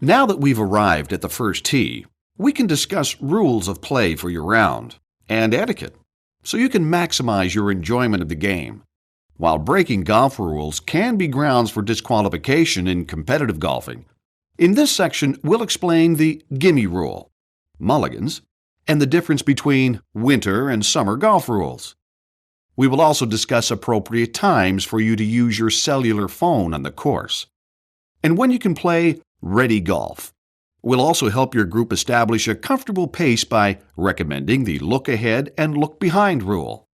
Now that we've arrived at the first tee, we can discuss rules of play for your round and etiquette, so you can maximize your enjoyment of the game. While breaking golf rules can be grounds for disqualification in competitive golfing, in this section we'll explain the Gimme rule, Mulligans, and the difference between winter and summer golf rules. We will also discuss appropriate times for you to use your cellular phone on the course, and when you can play ready golf. We'll also help your group establish a comfortable pace by recommending the look ahead and look behind rule.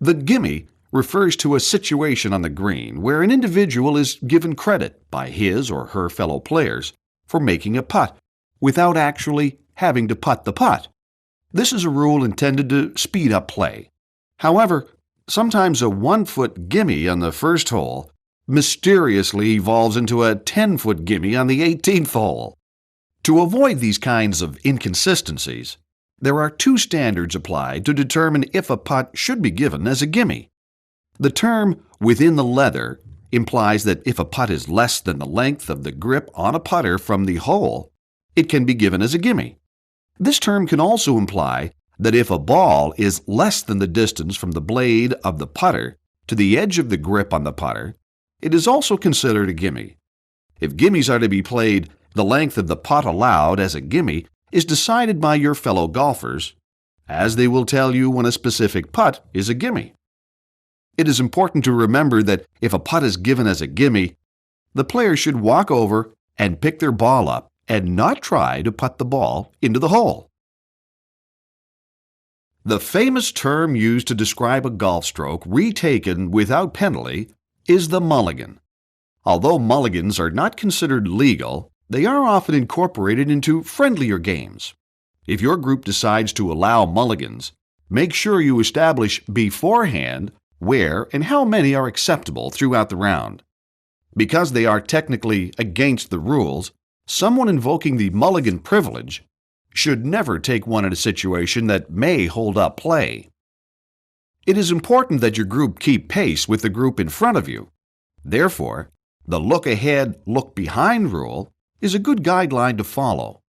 The gimme refers to a situation on the green where an individual is given credit by his or her fellow players for making a putt without actually having to putt the putt. This is a rule intended to speed up play. However, sometimes a 1-foot gimme on the first hole mysteriously evolves into a 10-foot gimme on the 18th hole. To avoid these kinds of inconsistencies, there are two standards applied to determine if a putt should be given as a gimme. The term within the leather implies that if a putt is less than the length of the grip on a putter from the hole, it can be given as a gimme. This term can also imply that if a ball is less than the distance from the blade of the putter to the edge of the grip on the putter, it is also considered a gimme. If gimmies are to be played, the length of the putt allowed as a gimme is decided by your fellow golfers, as they will tell you when a specific putt is a gimme. It is important to remember that if a putt is given as a gimme, the player should walk over and pick their ball up and not try to putt the ball into the hole. The famous term used to describe a golf stroke retaken without penalty is the mulligan. Although mulligans are not considered legal, they are often incorporated into friendlier games. If your group decides to allow mulligans, make sure you establish beforehand where and how many are acceptable throughout the round. Because they are technically against the rules, someone invoking the mulligan privilege should never take one in a situation that may hold up play. It is important that your group keep pace with the group in front of you. Therefore, the look ahead, look behind rule is a good guideline to follow.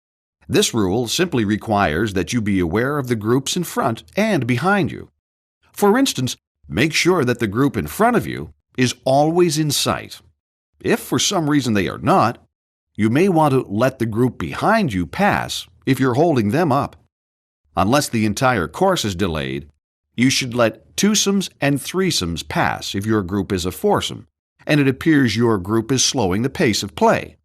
This rule simply requires that you be aware of the groups in front and behind you. For instance, make sure that the group in front of you is always in sight. If for some reason they are not, you may want to let the group behind you pass if you're holding them up. Unless the entire course is delayed, you should let twosomes and threesomes pass if your group is a foursome, and it appears your group is slowing the pace of play.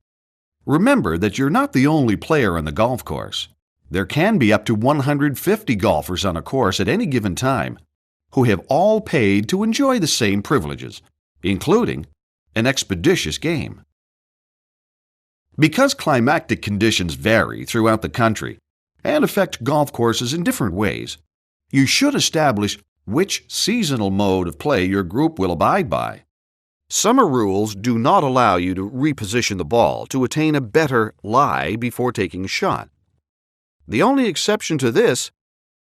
Remember that you're not the only player on the golf course. There can be up to 150 golfers on a course at any given time who have all paid to enjoy the same privileges, including an expeditious game. Because climatic conditions vary throughout the country and affect golf courses in different ways, you should establish which seasonal mode of play your group will abide by. Summer rules do not allow you to reposition the ball to attain a better lie before taking a shot. The only exception to this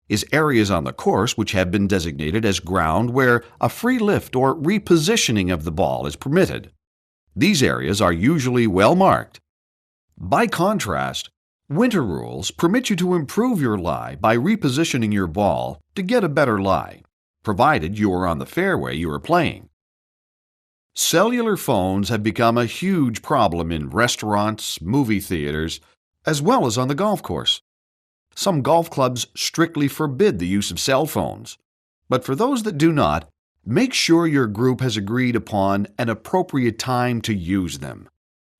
is areas on the course which have been designated as ground where a free lift or repositioning of the ball is permitted. These areas are usually well marked. By contrast, winter rules permit you to improve your lie by repositioning your ball to get a better lie, provided you are on the fairway you are playing. Cellular phones have become a huge problem in restaurants, movie theaters, as well as on the golf course. Some golf clubs strictly forbid the use of cell phones, but for those that do not, make sure your group has agreed upon an appropriate time to use them.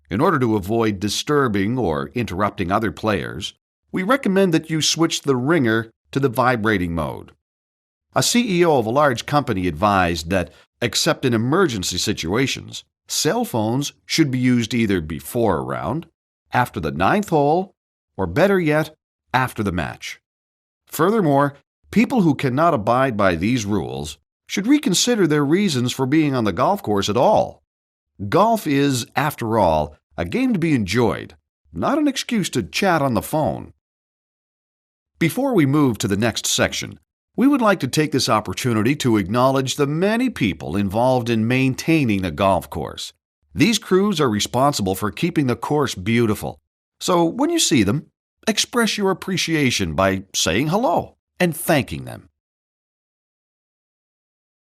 In order to avoid disturbing or interrupting other players, we recommend that you switch the ringer to the vibrating mode. A CEO of a large company advised that, except in emergency situations, cell phones should be used either before a round, after the 9th hole, or better yet, after the match. Furthermore, people who cannot abide by these rules should reconsider their reasons for being on the golf course at all. Golf is, after all, a game to be enjoyed, not an excuse to chat on the phone. Before we move to the next section, we would like to take this opportunity to acknowledge the many people involved in maintaining a golf course. These crews are responsible for keeping the course beautiful. So when you see them, express your appreciation by saying hello and thanking them.